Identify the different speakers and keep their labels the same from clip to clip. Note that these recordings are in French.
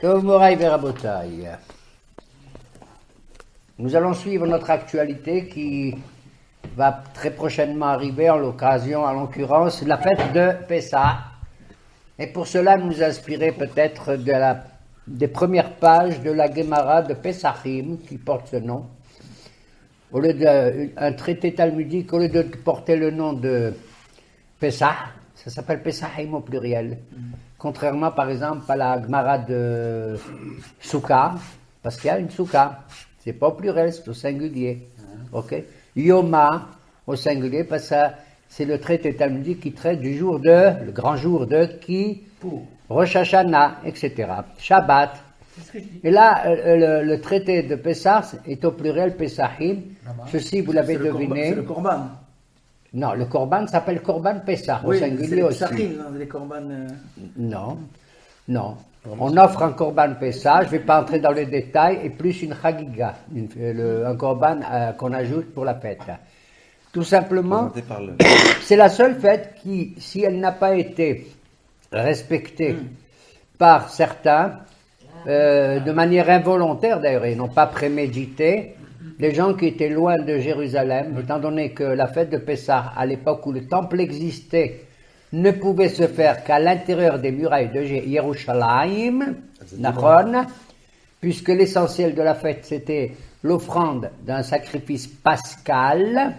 Speaker 1: Moraï Verabotaï. Nous allons suivre notre actualité qui va très prochainement arriver en l'occurrence, la fête de Pessah. Et pour cela, nous inspirer peut-être des premières pages de la Gemara de Pesachim, qui porte ce nom. Au lieu d'un traité talmudique, au lieu de porter le nom de Pessah, ça s'appelle Pesachim au pluriel. Contrairement, par exemple, à la Gemara de Souka, parce qu'il y a une Souka. C'est pas au pluriel, c'est au singulier. Ok? Yoma, au singulier, parce que c'est le traité talmudique qui traite du jour le grand jour de qui? Rosh Hashanah, etc. Shabbat. Et là, le traité de Pessah est au pluriel Pesachim. Ceci, vous l'avez deviné.
Speaker 2: C'est le Korban.
Speaker 1: Non, le Korban s'appelle Korban Pessah, au singulier aussi.
Speaker 2: Les Korban.
Speaker 1: Non, non. On offre un Korban Pessah, je ne vais pas entrer dans les détails, et plus une Chagiga, un Korban qu'on ajoute pour la fête. Tout simplement, c'est la seule fête qui, si elle n'a pas été respectée par certains, de manière involontaire d'ailleurs, et non pas préméditée, les gens qui étaient loin de Jérusalem, étant donné que la fête de Pessah, à l'époque où le temple existait, ne pouvait se faire qu'à l'intérieur des murailles de Yerushalayim, Nachon, puisque l'essentiel de la fête c'était l'offrande d'un sacrifice pascal,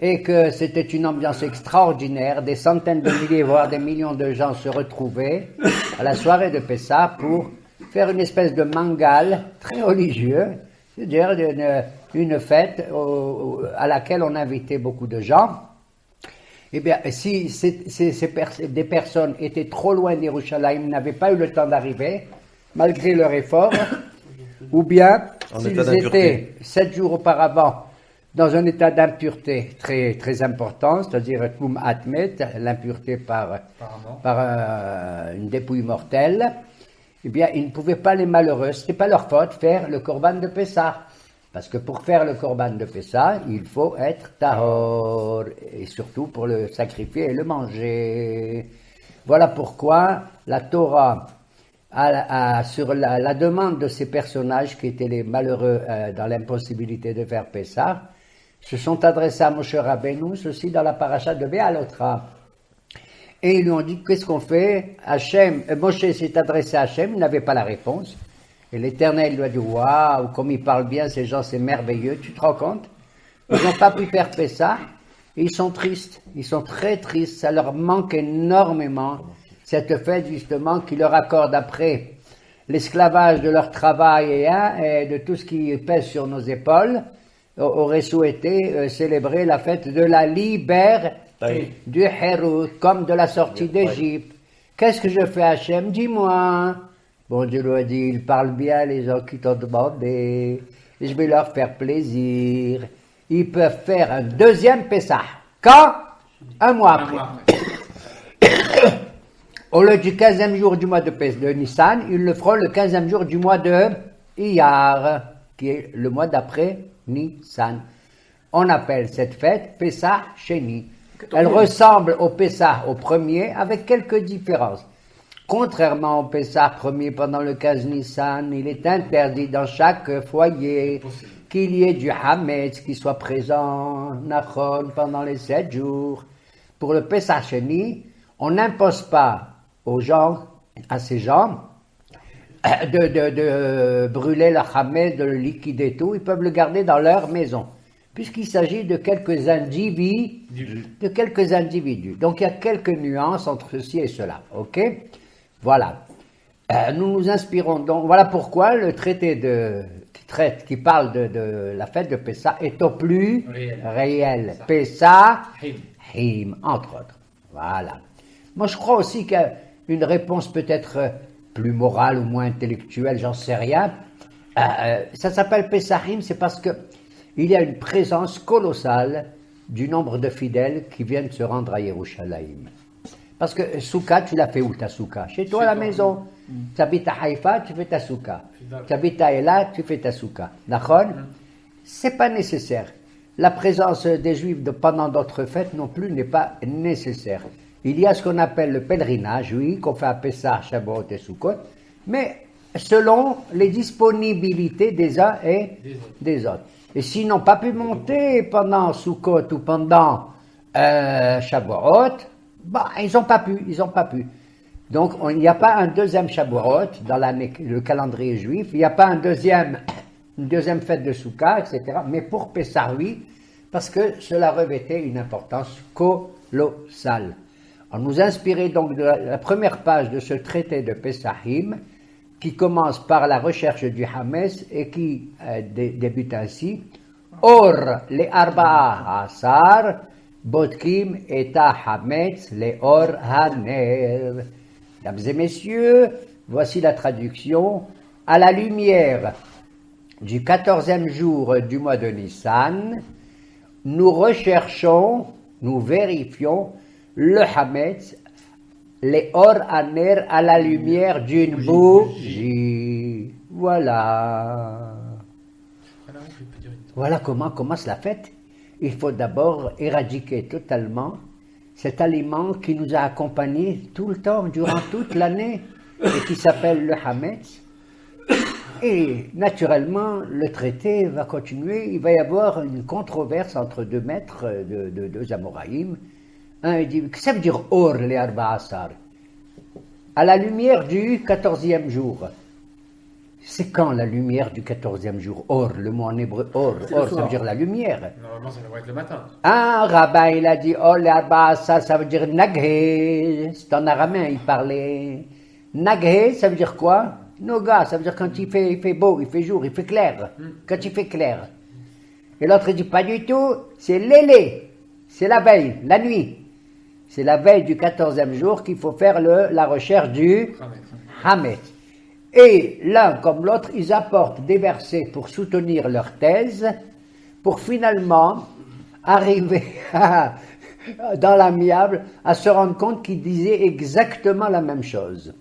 Speaker 1: et que c'était une ambiance extraordinaire, des centaines de milliers, voire des millions de gens se retrouvaient à la soirée de Pessah pour faire une espèce de mangal très religieux, c'est-à-dire une fête à laquelle on invitait beaucoup de gens. Eh bien, si des personnes étaient trop loin d'Yerushalayim, n'avaient pas eu le temps d'arriver, malgré leur effort, ou bien s'ils étaient 7 jours auparavant dans un état d'impureté très, très important, c'est-à-dire Tum Atmet, l'impureté par une dépouille mortelle, eh bien, ils ne pouvaient pas, les malheureux, ce n'était pas leur faute, faire le Korban de Pessah. Parce que pour faire le Korban de Pessah, il faut être tahor, et surtout pour le sacrifier et le manger. Voilà pourquoi la Torah, sur la demande de ces personnages qui étaient les malheureux dans l'impossibilité de faire Pessah, se sont adressés à Moshe Rabbeinu, ceci dans la paracha de Béalotra. Et ils lui ont dit, qu'est-ce qu'on fait? Moshe s'est adressé à Hachem, il n'avait pas la réponse. Et l'Éternel lui a dit, waouh, comme ils parlent bien, ces gens, c'est merveilleux, tu te rends compte? Ils n'ont pas pu faire Pessah, et ils sont tristes, ils sont très tristes, ça leur manque énormément, cette fête justement qui leur accorde après l'esclavage de leur travail et de tout ce qui pèse sur nos épaules, aurait souhaité célébrer la fête de la liberté, du Hérout, comme de la sortie d'Égypte. Qu'est-ce que je fais, Hachem? Dis-moi. Bon Dieu lui a dit, ils parlent bien les gens qui t'ont demandé, et je vais leur faire plaisir. Ils peuvent faire un deuxième Pessah. Quand? Un mois après. Au lieu du 15e jour du mois de Nissan, ils le feront le 15e jour du mois de Iyar, qui est le mois d'après Nissan. On appelle cette fête Pessah Sheni. Elle ressemble au Pessah au premier, avec quelques différences. Contrairement au Pessah premier pendant le 15 Nissan, il est interdit dans chaque foyer qu'il y ait du Hametz qui soit présent, Nachon, pendant les 7 jours. Pour le Pessah Sheni, on n'impose pas à ces gens, de brûler le Hametz, de le liquider tout, ils peuvent le garder dans leur maison, puisqu'il s'agit de quelques individus. Donc il y a quelques nuances entre ceci et cela, ok? Voilà. Nous nous inspirons donc. Voilà pourquoi le traité qui parle de la fête de Pessah est au plus réel. Pessah, Him, entre autres. Voilà. Moi, je crois aussi qu'il y a une réponse peut-être plus morale ou moins intellectuelle, j'en sais rien. Ça s'appelle Pessahim, c'est parce que il y a une présence colossale du nombre de fidèles qui viennent se rendre à Yerushalayim. Parce que Souka, tu l'as fait où ta Souka? Chez toi à la maison. Tu habites à Haïfa, tu fais ta Souka. Tu habites à Elat, tu fais ta Souka. D'accord? C'est pas nécessaire. La présence des Juifs pendant d'autres fêtes non plus n'est pas nécessaire. Il y a ce qu'on appelle le pèlerinage, oui, qu'on fait à Pessah, Shavuot et Sukkot, mais selon les disponibilités des uns et des autres. Et s'ils n'ont pas pu monter pendant Sukkot ou pendant Shavuot, bah, ils n'ont pas pu. Donc, il n'y a pas un deuxième Shavuot dans le calendrier juif, il n'y a pas une deuxième fête de Souka, etc. Mais pour Pessah, oui, parce que cela revêtait une importance colossale. On nous inspirait donc de la première page de ce traité de Pessahim, qui commence par la recherche du Hametz et qui débute ainsi. Or, les Arba'a Asar, Bodkim eta Hametz, les Or Haner. Mesdames et messieurs, voici la traduction. À la lumière du 14e jour du mois de Nissan, nous recherchons, nous vérifions le Hametz, les Or Haner à la lumière d'une bougie. Voilà. Voilà comment commence la fête. Il faut d'abord éradiquer totalement cet aliment qui nous a accompagnés tout le temps, durant toute l'année, et qui s'appelle le Hametz. Et naturellement, le traité va continuer. Il va y avoir une controverse entre deux maîtres, deux Amoraïm. Un dit, que ça veut dire Or, les Arba Asar? À la lumière du 14e jour. C'est quand la lumière du 14e jour? Or, le mot en hébreu, or, ça veut dire la lumière.
Speaker 2: Normalement, ça devrait être le matin.
Speaker 1: Un rabbin, il a dit, oh, les Arba Asar, ça veut dire Naghe. C'est en araméen, il parlait. Naghe, ça veut dire quoi? Noga, ça veut dire quand il fait beau, il fait jour, il fait clair. Quand il fait clair. Et l'autre dit, pas du tout, c'est l'élé. C'est la veille, la nuit. C'est la veille du 14e jour qu'il faut faire la recherche du Hametz. Et l'un comme l'autre, ils apportent des versets pour soutenir leur thèse, pour finalement arriver dans l'amiable à se rendre compte qu'ils disaient exactement la même chose.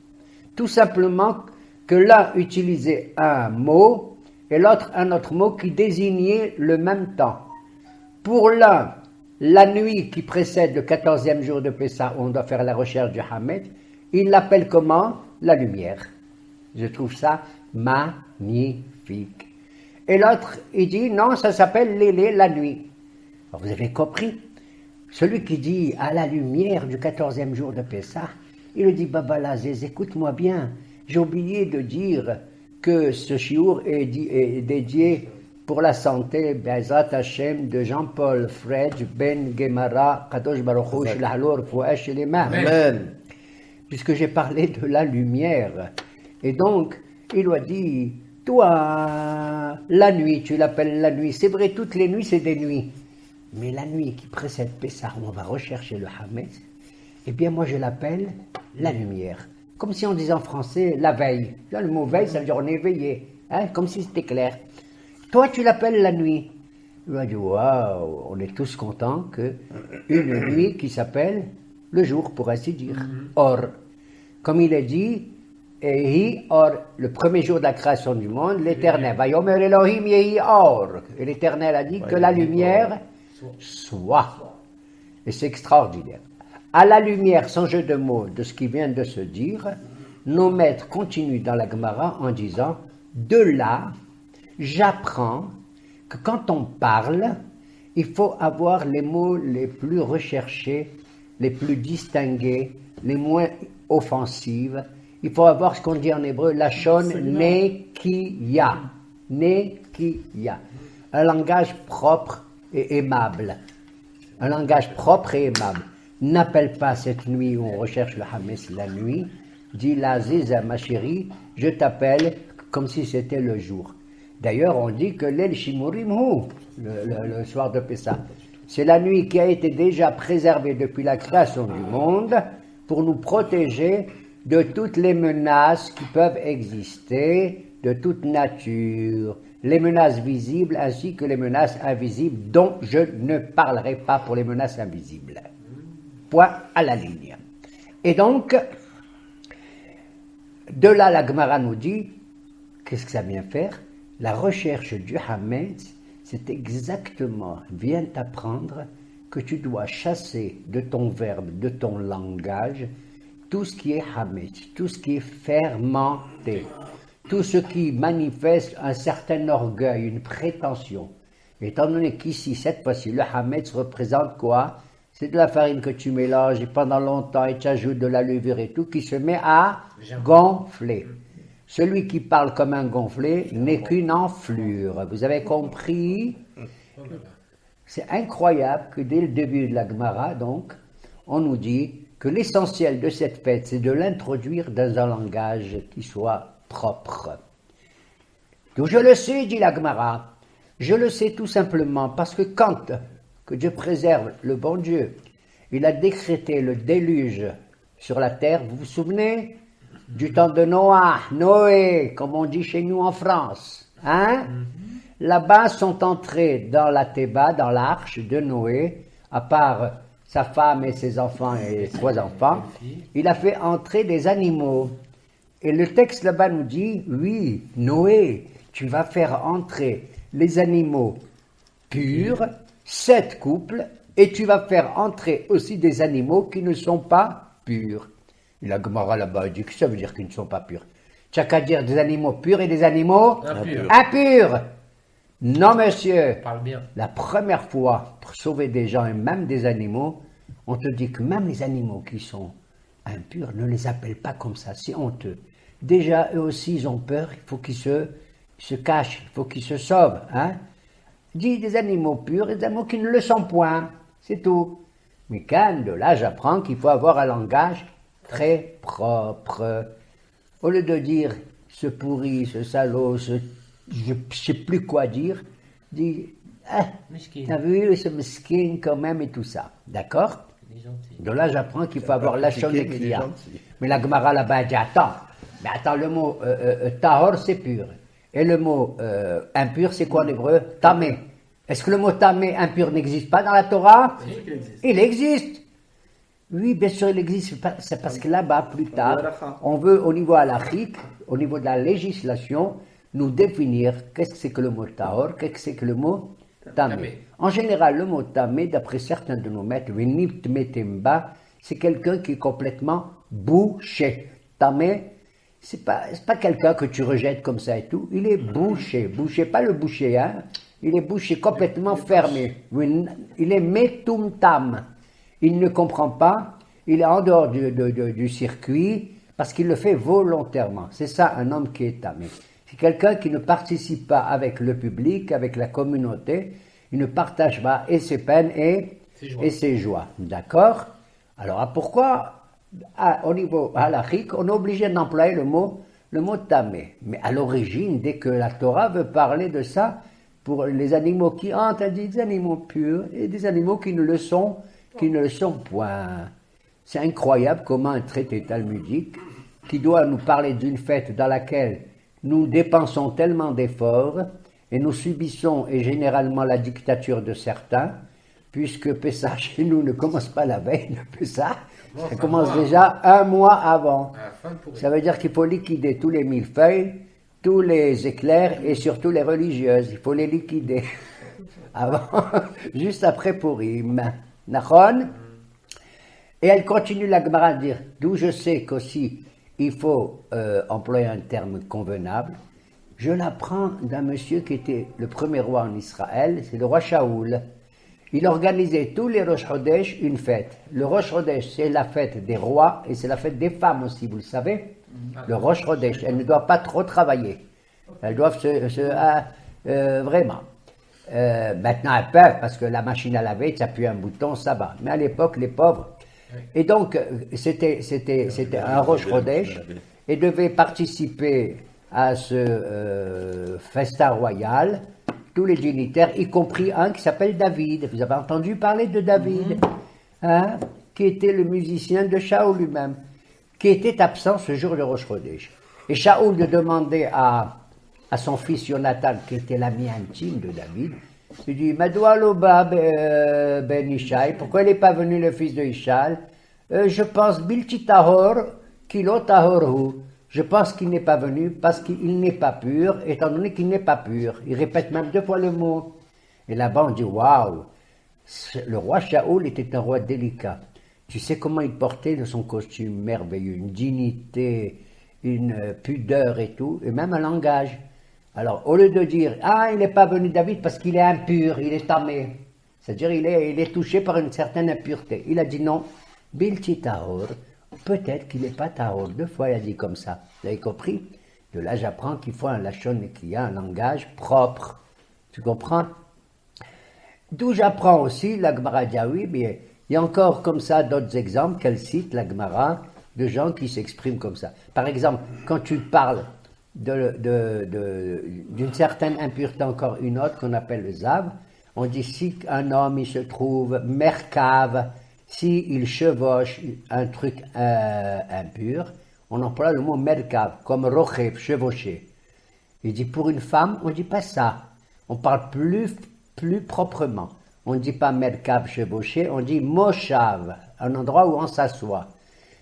Speaker 1: Tout simplement que l'un utilisait un mot et l'autre un autre mot qui désignait le même temps. Pour l'un, la nuit qui précède le 14e jour de Pessah, où on doit faire la recherche du Hametz, il l'appelle comment? La lumière. Je trouve ça magnifique. Et l'autre, il dit, non, ça s'appelle l'élé, la nuit. Alors vous avez compris? Celui qui dit à la lumière du 14e jour de Pessah, il lui dit, Baba Lazez, écoute-moi bien, j'ai oublié de dire que ce chiour est dédié pour la santé, Be'ezrat Hashem, de Jean-Paul Fredj Ben Gemara, Kadosh Baruch Hu, Shlahlo Refuah Shelema. Amen. Puisque j'ai parlé de la lumière. Et donc, il lui a dit, toi, la nuit, tu l'appelles la nuit. C'est vrai, toutes les nuits, c'est des nuits. Mais la nuit qui précède Pessah, où on va rechercher le Hametz, eh bien, moi, je l'appelle la lumière. Comme si on disait en français la veille. Le mot veille, ça veut dire on est éveillé. Hein, comme si c'était clair. Toi, tu l'appelles la nuit. Il m'a dit, waouh, on est tous contents qu'une nuit qui s'appelle le jour, pour ainsi dire. Or, comme il est dit, or, le premier jour de la création du monde, l'Éternel, Vayomer Elohim yehi or. Et l'Éternel a dit que la lumière soit. Et c'est extraordinaire. À la lumière, sans jeu de mots, de ce qui vient de se dire, nos maîtres continuent dans la Gemara en disant, de là, j'apprends que quand on parle, il faut avoir les mots les plus recherchés, les plus distingués, les moins offensifs. Il faut avoir ce qu'on dit en hébreu, lachon nekiya. Nekiya. Un langage propre et aimable. Un langage propre et aimable. N'appelle pas cette nuit où on recherche le Hametz la nuit. Dis l'Aziz à ma chérie, je t'appelle comme si c'était le jour. D'ailleurs, on dit que l'El Shimurim Hu, le soir de Pessah, c'est la nuit qui a été déjà préservée depuis la création du monde pour nous protéger de toutes les menaces qui peuvent exister, de toute nature, les menaces visibles ainsi que les menaces invisibles dont je ne parlerai pas pour les menaces invisibles. Point à la ligne. Et donc, de là, la Gemara nous dit, qu'est-ce que ça vient faire? La recherche du Hametz, c'est exactement, vient t'apprendre que tu dois chasser de ton verbe, de ton langage, tout ce qui est Hametz, tout ce qui est fermenté, tout ce qui manifeste un certain orgueil, une prétention. Étant donné qu'ici, cette fois-ci, le hametz représente quoi? C'est de la farine que tu mélanges et pendant longtemps et tu ajoutes de la levure et tout qui se met à gonfler. Celui qui parle comme un gonflé n'est qu'une enflure. Vous avez compris? C'est incroyable que dès le début de la Gemara, donc, on nous dit que l'essentiel de cette fête, c'est de l'introduire dans un langage qui soit propre. Donc je le sais, dit la Gemara, je le sais tout simplement parce que quand, que Dieu préserve le bon Dieu, il a décrété le déluge sur la terre, vous vous souvenez du temps de Noé, comme on dit chez nous en France, hein? Là-bas sont entrés dans la Théba, dans l'arche de Noé, à part sa femme et ses enfants et 3 enfants, il a fait entrer des animaux. Et le texte là-bas nous dit, oui, Noé, tu vas faire entrer les animaux purs, 7 couples, et tu vas faire entrer aussi des animaux qui ne sont pas purs. Et la Gemara là-bas dit que ça veut dire qu'ils ne sont pas purs. Tu n'as qu'à dire des animaux purs et des animaux impurs. Non, monsieur.
Speaker 2: Parle bien.
Speaker 1: La première fois, pour sauver des gens et même des animaux, on te dit que même les animaux qui sont impurs, ne les appelle pas comme ça, c'est honteux. Déjà, eux aussi, ils ont peur, il faut qu'ils se cachent, il faut qu'ils se sauvent. Hein? Dis des animaux purs et des animaux qui ne le sont point, c'est tout. Mais quand de là, j'apprends qu'il faut avoir un langage très propre. Au lieu de dire ce pourri, ce salaud, je ne sais plus quoi dire, dis, t'as vu, ce mesquin quand même et tout ça. D'accord? De là, j'apprends qu'il faut avoir la chose des clients. Mais la Gemara là-bas dit, attends, le mot tahor, c'est pur. Et le mot impur, c'est quoi en hébreu? Tamé. Est-ce que le mot tamé, impur, n'existe pas dans la Torah? Il existe. Oui, bien sûr, il existe. C'est parce que là-bas, plus tard, on veut, au niveau halachique, au niveau de la législation, nous définir qu'est-ce que c'est que le mot tahor, qu'est-ce que c'est que le mot tamé. En général, le mot tamé, d'après certains de nos maîtres, c'est quelqu'un qui est complètement bouché. Tamé, c'est pas quelqu'un que tu rejettes comme ça et tout. Il est bouché, pas le boucher, hein. Il est bouché, complètement fermé. Il est metumtam. Il ne comprend pas. Il est en dehors du circuit parce qu'il le fait volontairement. C'est ça un homme qui est tamé. C'est quelqu'un qui ne participe pas avec le public, avec la communauté. Il ne partage pas et ses peines et ses joies. D'accord? Alors pourquoi au niveau halachique, on est obligé d'employer le mot tamé. Mais à l'origine, dès que la Torah veut parler de ça, pour les animaux qui entrent, elle dit des animaux purs et des animaux qui ne le sont point. C'est incroyable comment un traité talmudique, qui doit nous parler d'une fête dans laquelle nous dépensons tellement d'efforts et nous subissons et généralement la dictature de certains, puisque Pessah chez nous ne commence pas la veille de Pessah, ça commence déjà un mois avant. Ça veut dire qu'il faut liquider tous les millefeuilles, tous les éclairs et surtout les religieuses. Il faut les liquider avant, juste après Purim. Nachon? Et elle continue la Gemara à dire, d'où je sais qu'aussi il faut employer un terme convenable. Je l'apprends d'un monsieur qui était le premier roi en Israël, c'est le roi Shaoul. Il organisait tous les Rosh Chodesh une fête. Le Rosh Chodesh, c'est la fête des rois et c'est la fête des femmes aussi, vous le savez. Le Rosh Chodesh, elles ne doivent pas trop travailler. Elles doivent vraiment. Maintenant, elles peuvent, parce que la machine à laver, tu appuies un bouton, ça va. Mais à l'époque, les pauvres. Et donc, c'était un Rosh Chodesh et devait participer à ce festin royal tous les dignitaires, y compris un qui s'appelle David. Vous avez entendu parler de David, hein, qui était le musicien de Shaoul lui-même, qui était absent ce jour de Rosh Chodesh. Et Shaoul demandait à son fils Jonathan, qui était l'ami intime de David, il dit, Madoua Loba ben Ishai, pourquoi il n'est pas venu le fils de Ishal? Je pense Bilti Tahor, Kilo Tahorhu. Je pense qu'il n'est pas venu parce qu'il n'est pas pur, étant donné qu'il n'est pas pur. Il répète même 2 fois le mot. Et là-bas, on dit, waouh, le roi Shaoul était un roi délicat. Tu sais comment il portait de son costume merveilleux, une dignité une pudeur et tout, et même un langage. Alors, au lieu de dire, ah, il n'est pas venu David parce qu'il est impur, il est tamé, c'est-à-dire il est touché par une certaine impureté. Il a dit non, bilti tahor, peut-être qu'il n'est pas tahor. 2 fois il a dit comme ça. Vous avez compris? De là, j'apprends qu'il faut un lachon et qu'il y a un langage propre. Tu comprends? D'où j'apprends aussi, la Gemara dit, ah oui, mais il y a encore comme ça d'autres exemples qu'elle cite, la Gemara, de gens qui s'expriment comme ça. Par exemple, quand tu parles d'une certaine impureté, encore une autre qu'on appelle le zav, on dit si un homme il se trouve merkave, si il chevauche un truc impur, on emploie le mot merkave, comme rochev, chevaucher. Il dit pour une femme, on ne dit pas ça. On parle plus proprement. On ne dit pas merkave, chevaucher, on dit moshav, un endroit où on s'assoit.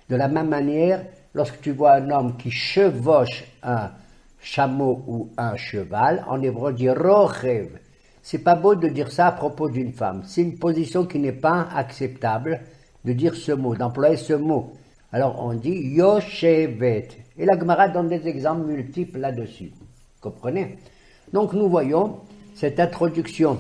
Speaker 1: De la même manière, lorsque tu vois un homme qui chevauche un chameau ou un cheval, en hébreu on dit rochev. C'est pas beau de dire ça à propos d'une femme. C'est une position qui n'est pas acceptable de dire ce mot, d'employer ce mot. Alors on dit yoshevet. Et la Gemara donne des exemples multiples là-dessus. Comprenez? Donc nous voyons cette introduction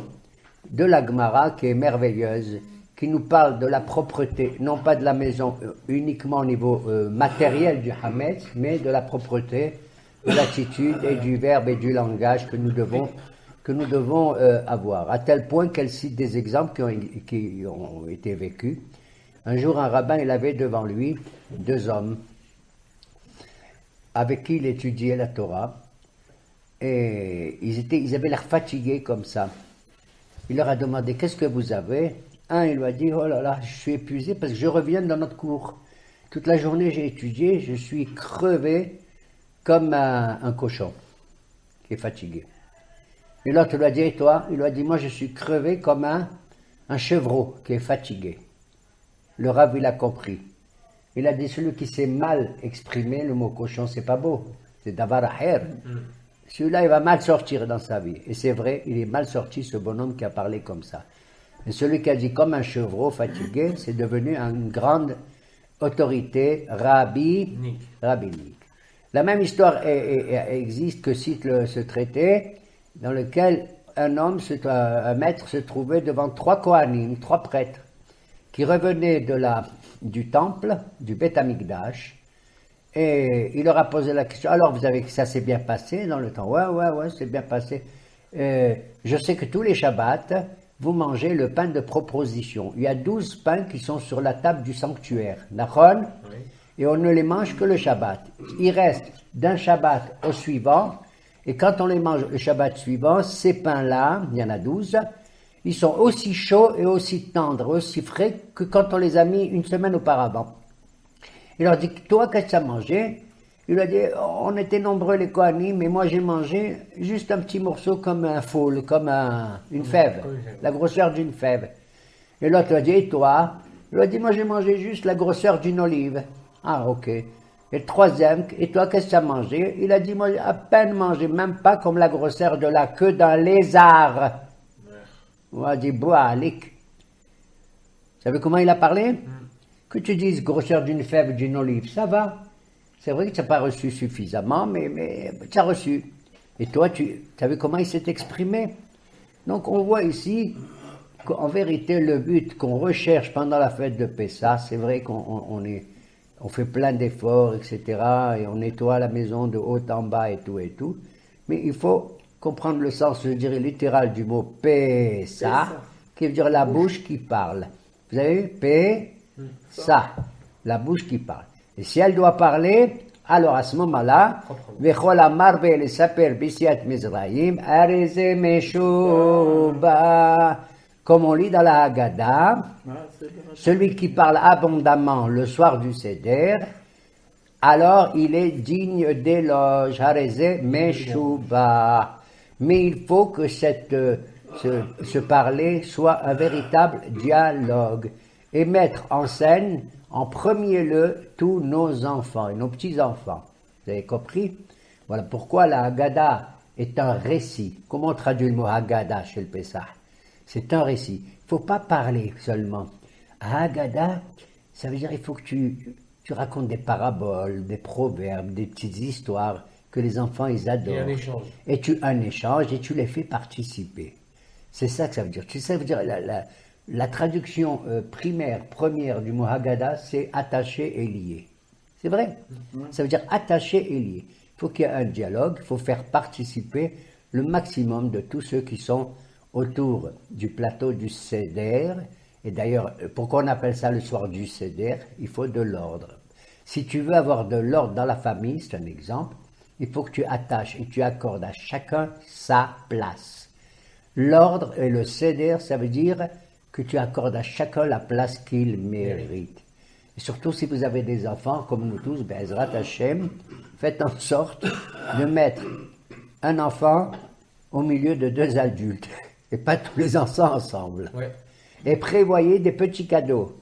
Speaker 1: de la Gemara qui est merveilleuse, qui nous parle de la propreté, non pas de la maison uniquement au niveau matériel du Hametz, mais de la propreté, de l'attitude et du verbe et du langage que nous devons avoir. À tel point qu'elle cite des exemples qui ont été vécus. Un jour, un rabbin, il avait devant lui 2 hommes avec qui il étudiait la Torah. Et ils avaient l'air fatigués comme ça. Il leur a demandé, qu'est-ce que vous avez? Un, il lui a dit, oh là là, je suis épuisé parce que je reviens dans notre cours. Toute la journée, j'ai étudié, je suis crevé comme un cochon qui est fatigué. Et l'autre lui a dit, et toi? Il lui a dit, moi, je suis crevé comme un chevreau qui est fatigué. Le Rav, il a compris. Il a dit, celui qui s'est mal exprimé, le mot cochon, c'est pas beau. C'est davar aher. Celui-là, il va mal sortir dans sa vie. Et c'est vrai, il est mal sorti, ce bonhomme qui a parlé comme ça. Et celui qui a dit comme un chevreau fatigué, c'est devenu une grande autorité rabbinique. La même histoire existe que cite ce traité, dans lequel un maître se trouvait devant 3 Kohanim, 3 prêtres, qui revenaient du temple, du Beth Amikdash, et il leur a posé la question, alors vous avez que ça s'est bien passé dans le temps? Ouais, c'est bien passé. Je sais que tous les Shabbats, vous mangez le pain de proposition. Il y a 12 pains qui sont sur la table du sanctuaire, Nachon, oui. Et on ne les mange que le Shabbat. Il reste d'un Shabbat au suivant, et quand on les mange le Shabbat suivant, ces pains-là, il y en a 12, ils sont aussi chauds et aussi tendres, aussi frais que quand on les a mis une semaine auparavant. Il leur dit, toi, qu'est-ce que tu as mangé? Il leur dit, on était nombreux les Kohanim, mais moi j'ai mangé juste un petit morceau comme un foule, comme une fève, la grosseur d'une fève. Et l'autre lui a dit, et toi? Il lui a dit, moi j'ai mangé juste la grosseur d'une olive. Ah, ok. Et le troisième, et toi, qu'est-ce que tu as mangé? Il a dit, moi j'ai à peine mangé, même pas comme la grosseur de la queue d'un lézard. On a dit, boalik. Vous savez comment il a parlé? Que tu dises grosseur d'une fève, d'une olive, ça va. C'est vrai que tu n'as pas reçu suffisamment, mais tu as reçu. Et toi, tu savais comment il s'est exprimé? Donc on voit ici qu'en vérité, le but qu'on recherche pendant la fête de Pessah, c'est vrai qu'on fait plein d'efforts, etc. Et on nettoie la maison de haut en bas et tout. Mais il faut comprendre le sens, je dirais, littéral du mot Pessah, qui veut dire la bouche qui parle. Vous avez vu? Pessah, la bouche qui parle. Et si elle doit parler, alors à ce moment-là, Vechol amar ve'elesaper bisiat Mizraim, areze meshuba, comme on lit dans la Haggadah, celui qui parle abondamment le soir du Seder, alors il est digne d'éloge, areze meshuba. Mais il faut que ce parler soit un véritable dialogue et mettre en scène en premier lieu tous nos enfants et nos petits-enfants. Vous avez compris? Voilà pourquoi la Haggadah est un récit. Comment on traduit le mot Haggadah chez le Pessah? C'est un récit. Il ne faut pas parler seulement. Haggadah, ça veut dire il faut que tu Tu racontes des paraboles, des proverbes, des petites histoires que les enfants, ils adorent.
Speaker 2: Et un échange.
Speaker 1: Et un échange et tu les fais participer. C'est ça que ça veut dire. Tu sais, ça veut dire la traduction première du mot Haggadah, c'est attaché et lié. C'est vrai. Ça veut dire attaché et lié. Il faut qu'il y ait un dialogue, il faut faire participer le maximum de tous ceux qui sont autour du plateau du Seder. Et d'ailleurs, pourquoi on appelle ça le soir du Seder? Il faut de l'ordre. Si tu veux avoir de l'ordre dans la famille, c'est un exemple, il faut que tu attaches et tu accordes à chacun sa place. L'ordre et le Seder, ça veut dire que tu accordes à chacun la place qu'il mérite. Et surtout si vous avez des enfants, comme nous tous, Be'ezrat Hashem, faites en sorte de mettre un enfant au milieu de 2 adultes, et pas tous les enfants ensemble.
Speaker 2: Ouais.
Speaker 1: Et prévoyez des petits cadeaux.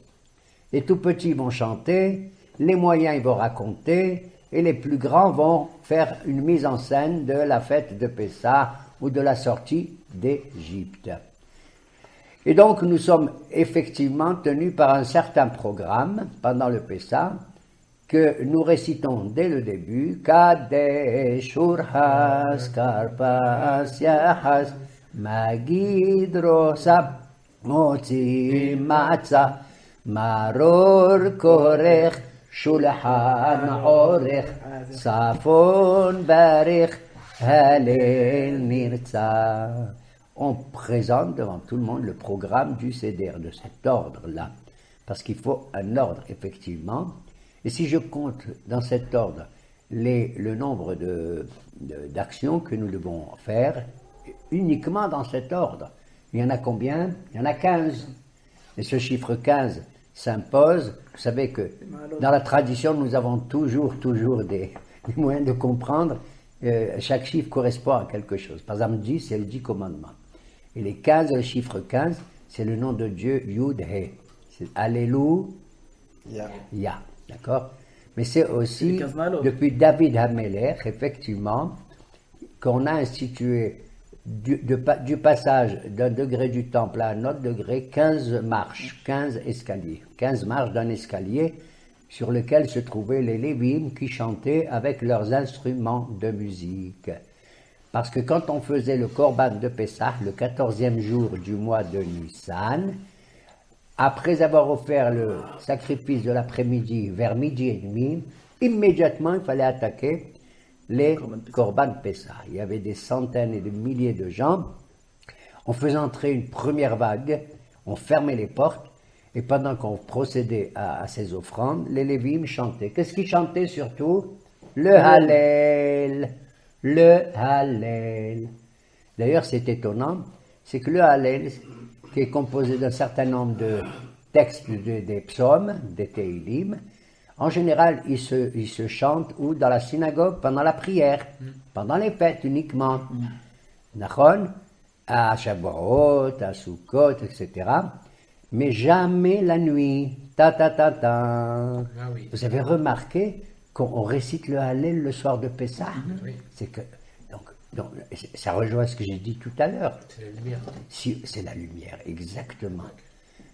Speaker 1: Les tout petits vont chanter, les moyens ils vont raconter, et les plus grands vont faire une mise en scène de la fête de Pessah ou de la sortie d'Égypte. Et donc nous sommes effectivement tenus par un certain programme pendant le Pessah que nous récitons dès le début. Kadesh Urhas Karpas Yahas Magid Rosa Motzi Matzah Maror Korech Shulchan Orech Safon Barich Halel Nirtza. On présente devant tout le monde le programme du Seder, de cet ordre-là. Parce qu'il faut un ordre, effectivement. Et si je compte dans cet ordre le nombre d'actions que nous devons faire, uniquement dans cet ordre, il y en a combien? Il y en a 15. Et ce chiffre 15 s'impose. Vous savez que dans la tradition, nous avons toujours des moyens de comprendre. Chaque chiffre correspond à quelque chose. Par exemple, 10, c'est les 10 commandements. Et les 15, le chiffre 15, c'est le nom de Dieu, Yud-He. C'est Alléluia. Ya. D'accord? Mais c'est aussi, depuis David Hamelech, effectivement, qu'on a institué du passage d'un degré du temple à un autre degré, 15 marches, 15 escaliers. 15 marches d'un escalier sur lequel se trouvaient les Lévim qui chantaient avec leurs instruments de musique. Parce que quand on faisait le Korban de Pessah, le 14e jour du mois de Nissan, après avoir offert le sacrifice de l'après-midi vers midi et demi, immédiatement il fallait attaquer les Korban Pessah. Il y avait des centaines et des milliers de gens. On faisait entrer une première vague, on fermait les portes, et pendant qu'on procédait à ces offrandes, les Lévim chantaient. Qu'est-ce qu'ils chantaient surtout? Le Hallel. Le Hallel. D'ailleurs, c'est étonnant, c'est que le Hallel, qui est composé d'un certain nombre de textes des psaumes, des Teilim, en général, il se chante ou dans la synagogue pendant la prière, pendant les fêtes uniquement. Nachon, à Shavuot, à Sukkot, etc. Mais jamais la nuit. Ta ta ta ta.
Speaker 2: Ah oui.
Speaker 1: Vous avez remarqué qu'on récite le Hallel le soir de Pessah?
Speaker 2: Oui.
Speaker 1: C'est que donc, ça rejoint ce que j'ai dit tout à l'heure.
Speaker 2: C'est la lumière.
Speaker 1: C'est la lumière, exactement.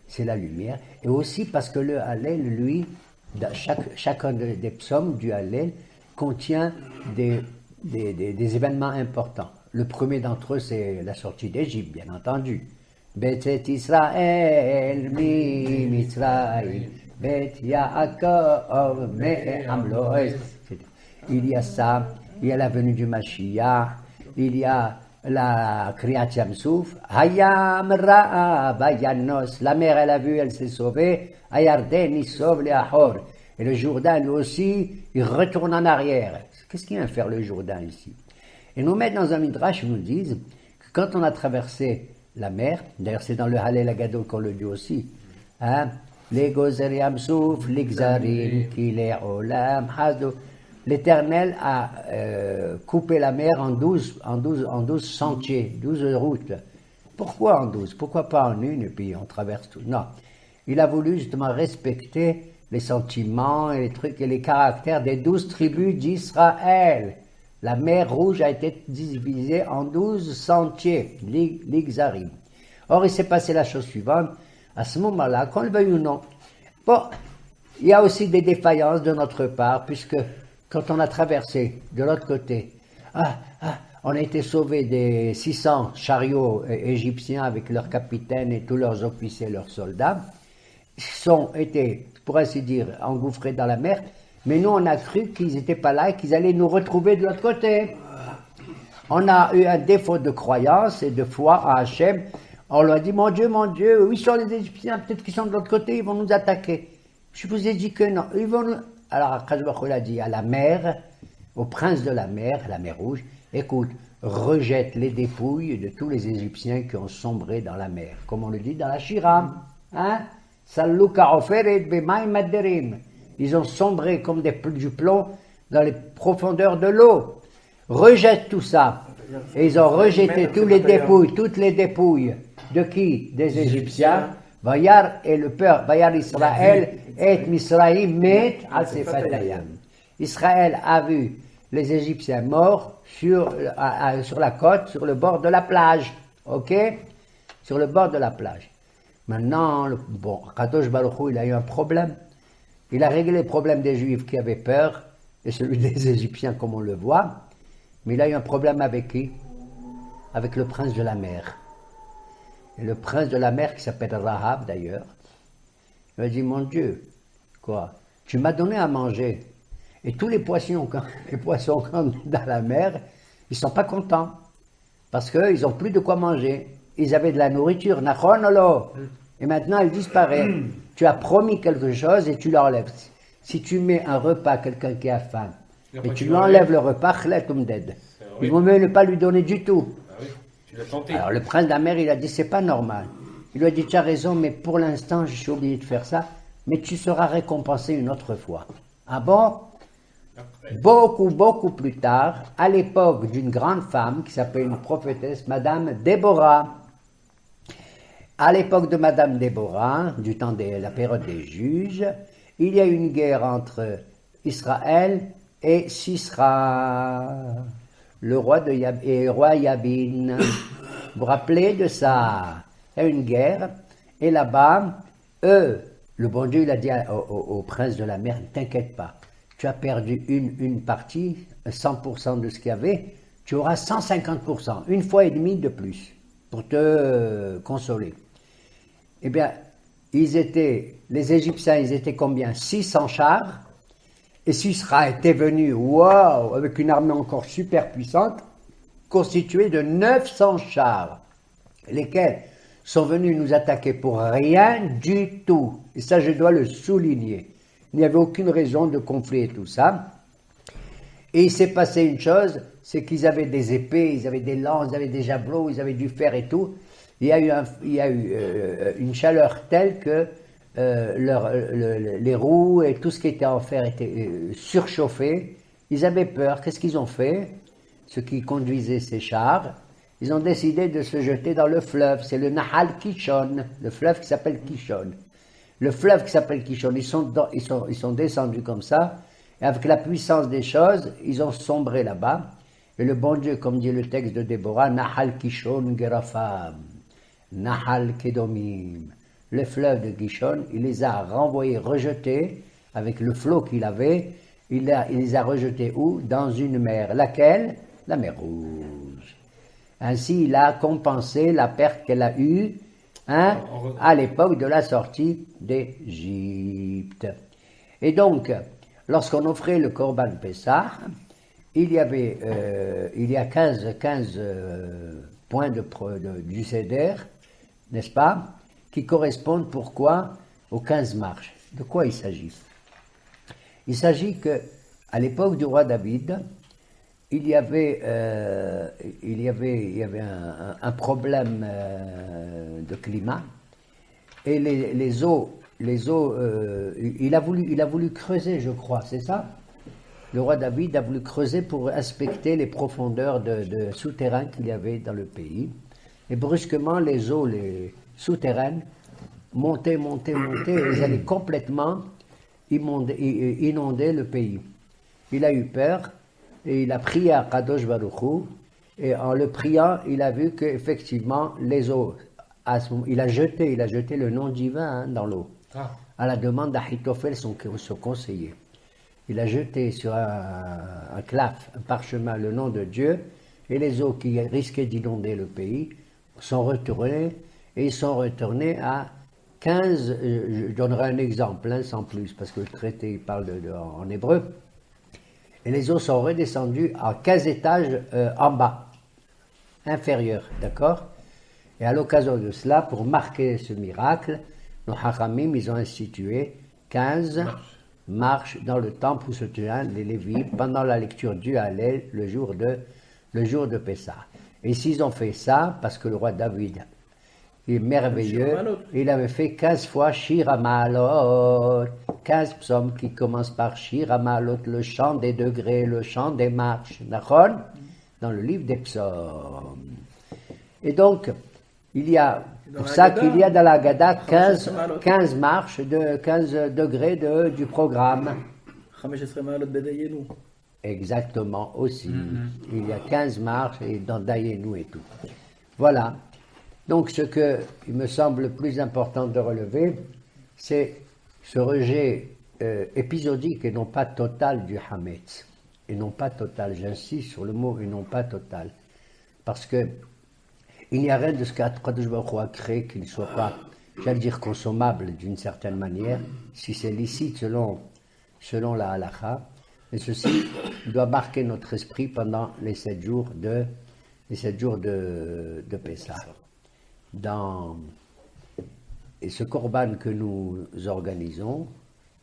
Speaker 1: C'est la lumière. Et aussi parce que le Hallel, lui, chacun des psaumes du Hallel contient des événements importants. Le premier d'entre eux, c'est la sortie d'Égypte, bien entendu. Betzet Israël mi Mitzrayim, Bet Yaakov me'am lo'ez. Il y a ça, il y a la venue du Mashiach, il y a la Kriyat Yamsouf, Hayam Ra'a Bayanos, la mer elle a vu, elle s'est sauvée, Ayarden il sauve les Ahor. Et le Jourdain lui aussi, il retourne en arrière. Qu'est-ce qu'il vient faire le Jourdain ici? Et nous mettent dans un midrash, ils nous disent que quand on a traversé la mer, d'ailleurs c'est dans le Hallel Agadol qu'on le dit aussi, hein, les Gozer Yamsouf, l'Igzarim, Kile Olam, Hado. L'Éternel a coupé la mer en 12 sentiers, 12 routes. Pourquoi en 12? Pourquoi pas en une et puis on traverse tout? Non. Il a voulu justement respecter les sentiments et les trucs et les caractères des 12 tribus d'Israël. La mer Rouge a été divisée en 12 sentiers, l'Igzarim. Or, il s'est passé la chose suivante. À ce moment-là, qu'on le veuille ou non, bon, il y a aussi des défaillances de notre part, puisque quand on a traversé de l'autre côté, on a été sauvés des 600 chariots égyptiens avec leurs capitaines et tous leurs officiers, leurs soldats, sont été, pour ainsi dire, engouffrés dans la mer, mais nous on a cru qu'ils n'étaient pas là et qu'ils allaient nous retrouver de l'autre côté. On a eu un défaut de croyance et de foi à Hachem. On leur a dit, mon Dieu, où sont les Égyptiens? Peut-être qu'ils sont de l'autre côté, ils vont nous attaquer. Je vous ai dit que non, ils vont nous... Alors Akadosh Baruch Hu a dit à la mer, au prince de la mer Rouge, écoute, rejette les dépouilles de tous les Égyptiens qui ont sombré dans la mer, comme on le dit dans la Shira. Hein? Ils ont sombré comme du plomb dans les profondeurs de l'eau. Rejette tout ça. Et ils ont rejeté toutes les dépouilles de qui? Des Égyptiens. Vayar et le peur, Vayar Israël et Misraïm met al Sefatayam. Israël a vu les Égyptiens morts sur la côte, sur le bord de la plage. Ok? Sur le bord de la plage. Maintenant, Kadosh Baruch Hu, il a eu un problème. Il a réglé le problème des Juifs qui avaient peur, et celui des Égyptiens, comme on le voit. Mais il a eu un problème avec qui? Avec le prince de la mer. Et le prince de la mer, qui s'appelle Rahab d'ailleurs, il a dit, mon Dieu, quoi, tu m'as donné à manger. Et tous les poissons dans la mer, ils ne sont pas contents. Parce qu'ils n'ont plus de quoi manger. Ils avaient de la nourriture, et maintenant elle disparaît. Tu as promis quelque chose et tu l'enlèves. Si tu mets un repas à quelqu'un qui a faim, et tu lui enlèves le repas, il vaut mieux ne pas lui donner du tout.
Speaker 2: Tu l'as tenté.
Speaker 1: Alors le prince de la mer, il a dit, c'est pas normal. Il lui a dit, tu as raison, mais pour l'instant, je suis obligé de faire ça, mais tu seras récompensé une autre fois. Ah bon? Beaucoup plus tard, à l'époque d'une grande femme qui s'appelait une prophétesse, Madame Déborah. À l'époque de Madame Déborah, du temps de la période des juges, il y a eu une guerre entre Israël et Sisra, le roi Yabin. Vous vous rappelez de ça? Il y a eu une guerre, et là-bas, le bon Dieu, il a dit au prince de la mer, ne t'inquiète pas, tu as perdu une partie, 100% de ce qu'il y avait, tu auras 150%, une fois et demie de plus, pour te consoler. Eh bien, les Égyptiens, ils étaient combien? 600 chars, et Sisra était venu, waouh, avec une armée encore super puissante, constituée de 900 chars, lesquels sont venus nous attaquer pour rien du tout. Et ça, je dois le souligner. Il n'y avait aucune raison de conflit et tout ça. Et il s'est passé une chose, c'est qu'ils avaient des épées, ils avaient des lances, ils avaient des javelots, ils avaient du fer et tout. Il y a eu une chaleur telle que les roues et tout ce qui était en fer était surchauffé. Ils avaient peur. Qu'est-ce qu'ils ont fait? Ceux qui conduisaient ces chars, ils ont décidé de se jeter dans le fleuve. C'est le Nahal Kishon, le fleuve qui s'appelle Kishon. Le fleuve qui s'appelle Kishon, ils sont descendus comme ça, et avec la puissance des choses, ils ont sombré là-bas. Et le bon Dieu, comme dit le texte de Déborah, Nahal Kishon Gerafam, Nahal Kedomim, le fleuve de Kishon, il les a renvoyés, rejetés, avec le flot qu'il avait, il les a rejetés où? Dans une mer. Laquelle? La mer Rouge. Ainsi, il a compensé la perte qu'elle a eue à l'époque de la sortie d'Égypte. Et donc, lorsqu'on offrait le Korban Pessah, il y a 15 points du Seder, n'est-ce pas, qui correspondent pourquoi aux 15 marches. De quoi il s'agit? Il s'agit qu'à l'époque du roi David, il y avait un problème de climat, et les eaux, il a voulu creuser, je crois, c'est ça? Le roi David a voulu creuser pour inspecter les profondeurs de souterrains qu'il y avait dans le pays, et brusquement les eaux souterraines montaient, et elles allaient complètement inonder le pays. Il a eu peur, et il a prié à Kadosh Baruch Hu, et en le priant, il a vu qu'effectivement, les eaux, il a jeté le nom divin dans l'eau. à la demande d'Ahitophel, son conseiller. Il a jeté sur un claf, un parchemin, le nom de Dieu, et les eaux qui risquaient d'inonder le pays sont retournées, et ils sont retournés à 15, je donnerai un exemple, hein, sans plus, parce que le traité il parle en hébreu, et les eaux sont redescendues à 15 étages en bas, inférieurs, d'accord? Et à l'occasion de cela, pour marquer ce miracle, nos Hachamim, ils ont institué 15 marches dans le temple où se tenaient les Lévites pendant la lecture du Hallel le jour de Pessah. Et s'ils ont fait ça, parce que le roi David est merveilleux, il avait fait 15 fois Shir HaMa'alot, 15 psaumes qui commencent par Shir HaMa'alot, le chant des degrés, le chant des marches, d'accord? Dans le livre des psaumes. Et donc, il y a, pour ça qu'il y a dans la Haggadah 15 marches, de 15 degrés du programme. Exactement, aussi. Il y a 15 marches et dans Dayenu et tout. Voilà. Donc, ce qu'il me semble le plus important de relever, c'est ce rejet épisodique et non pas total du Hametz. Et non pas total, j'insiste sur le mot et non pas total. Parce que il n'y a rien de ce qu'Akadosh Baruch Hu a créé qui ne soit pas, j'allais dire, consommable d'une certaine manière, si c'est licite selon la halakha. Et ceci doit marquer notre esprit pendant les 7 jours de Pessah. Et ce korban que nous organisons,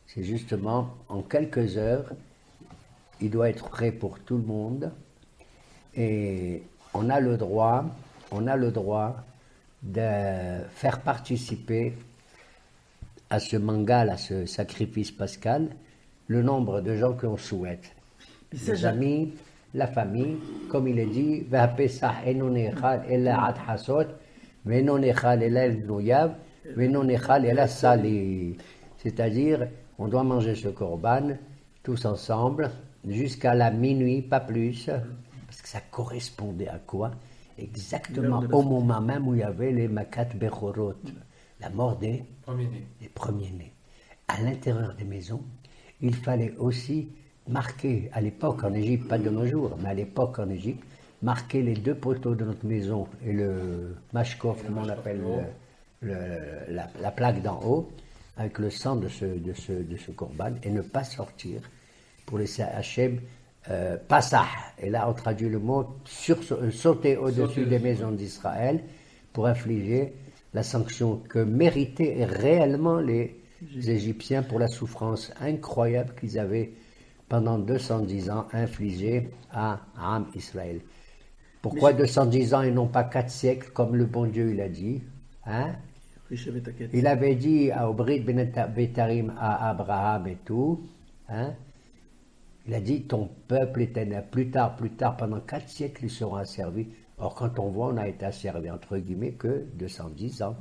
Speaker 1: c'est justement en quelques heures, il doit être prêt pour tout le monde. Et on a le droit de faire participer à ce mangal, à ce sacrifice pascal, le nombre de gens qu'on souhaite. Les amis, la famille, comme il est dit, c'est-à-dire, on doit manger ce korban tous ensemble jusqu'à la minuit, pas plus, parce que ça correspondait à quoi? Exactement au moment même où il y avait les Makat Bechorot, la mort des premiers-nés. À l'intérieur des maisons, il fallait aussi marquer, à l'époque en Égypte, pas de nos jours, mais à l'époque en Égypte, marquer les 2 poteaux de notre maison et le mashkof, comment on appelle, la plaque d'en haut, avec le sang de ce korban, et ne pas sortir pour laisser Hachem Passah. Et là, on traduit le mot sauter au-dessus des maisons d'Israël pour infliger la sanction que méritaient réellement les Égyptiens pour la souffrance incroyable qu'ils avaient pendant 210 ans infligée à Am Israël. Pourquoi 210 ans et non pas 4 siècles comme le bon Dieu il a dit, hein? Il avait dit au Brit Betarim à Abraham et tout, hein? Il a dit, ton peuple éternel, plus tard, pendant 4 siècles, ils seront asservis. Or, quand on voit, on a été asservis, entre guillemets, que 210 ans.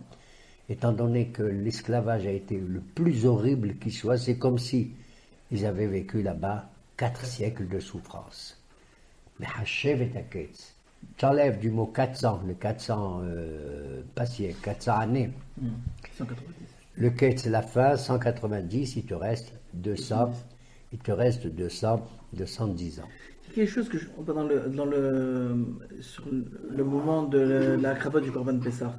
Speaker 1: Étant donné que l'esclavage a été le plus horrible qui soit, c'est comme si ils avaient vécu là-bas 4 siècles de souffrance. Mais Hashev et Aketz, tu enlèves du mot 400, le 400, pas siècle, 400 années.
Speaker 2: 190.
Speaker 1: Le Ketz, c'est la fin, 190, il te reste 200. Il te reste 210 ans.
Speaker 2: C'est quelque chose que sur le moment de la cravate du Korban Pessah.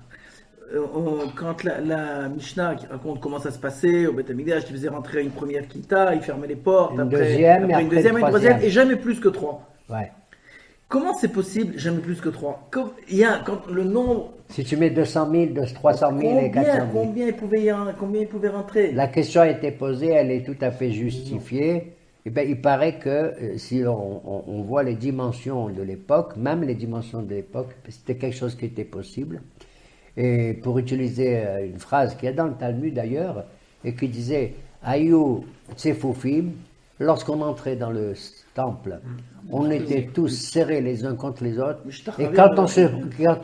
Speaker 2: Quand la Mishnah qui raconte comment ça se passait au Beth Amikdash, il faisait rentrer une première kita, il fermait les portes,
Speaker 1: une deuxième,
Speaker 2: une deuxième, une troisième, et jamais plus que 3.
Speaker 1: Ouais.
Speaker 2: Comment c'est possible, jamais plus que 3? Quand le nombre...
Speaker 1: Si tu mets 200 000, 300 000 et 400 000.
Speaker 2: Combien il pouvait rentrer?
Speaker 1: La question a été posée, elle est tout à fait justifiée. Eh bien, il paraît que si on voit les dimensions de l'époque, même les dimensions de l'époque, c'était quelque chose qui était possible. Et pour utiliser une phrase qu'il y a dans le Talmud d'ailleurs, et qui disait « Ayu tsefufim », lorsqu'on entrait dans le temple, on était tous serrés les uns contre les autres, et quand on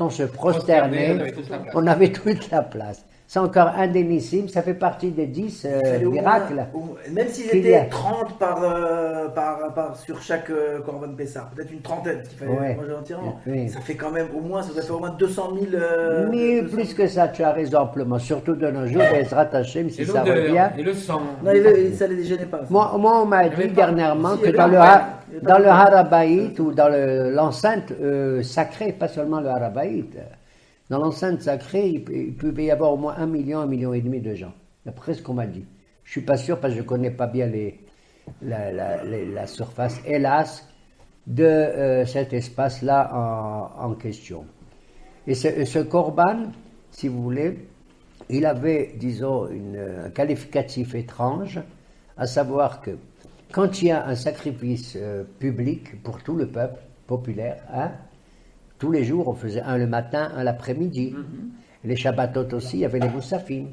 Speaker 1: se prosternait, on avait toute la place. c'est encore indénissible, ça fait partie des 10
Speaker 2: Il fallait au
Speaker 1: miracles.
Speaker 2: même s'ils
Speaker 1: qu'il y a.
Speaker 2: étaient 30 sur chaque Corban Pessah, peut-être une trentaine qu'il fallait
Speaker 1: Ouais.
Speaker 2: manger entièrement.
Speaker 1: Oui.
Speaker 2: Ça fait quand même au moins, ça doit faire au moins 200 000.
Speaker 1: Mais
Speaker 2: 200
Speaker 1: plus que ça, tu as raison amplement, surtout de nos jours, Ezrat Hashem, si
Speaker 3: Et
Speaker 1: ça
Speaker 3: l'odeur,
Speaker 1: revient.
Speaker 3: et le sang.
Speaker 2: Non, ça les gênait pas. ça.
Speaker 1: Moi, on m'a
Speaker 3: Il y avait
Speaker 1: dit
Speaker 3: pas-
Speaker 1: dernièrement
Speaker 2: si,
Speaker 1: que
Speaker 2: il y
Speaker 1: dans
Speaker 2: avait
Speaker 1: le,
Speaker 2: pas- il y avait
Speaker 1: dans
Speaker 2: pas
Speaker 1: le
Speaker 2: de-
Speaker 1: Harabaït ou dans l'enceinte sacrée, pas seulement le Harabaït, dans l'enceinte sacrée, il pouvait y avoir au moins 1 million, 1,5 million de gens. D'après ce qu'on m'a dit. Je suis pas sûr parce que je connais pas bien la surface, hélas, de cet espace-là en question. Et ce Corban, si vous voulez, il avait, disons, un qualificatif étrange, à savoir que quand il y a un sacrifice public pour tout le peuple populaire, hein, tous les jours on faisait un le matin, un l'après-midi. Les Shabbatot aussi, il y avait les Moussafim.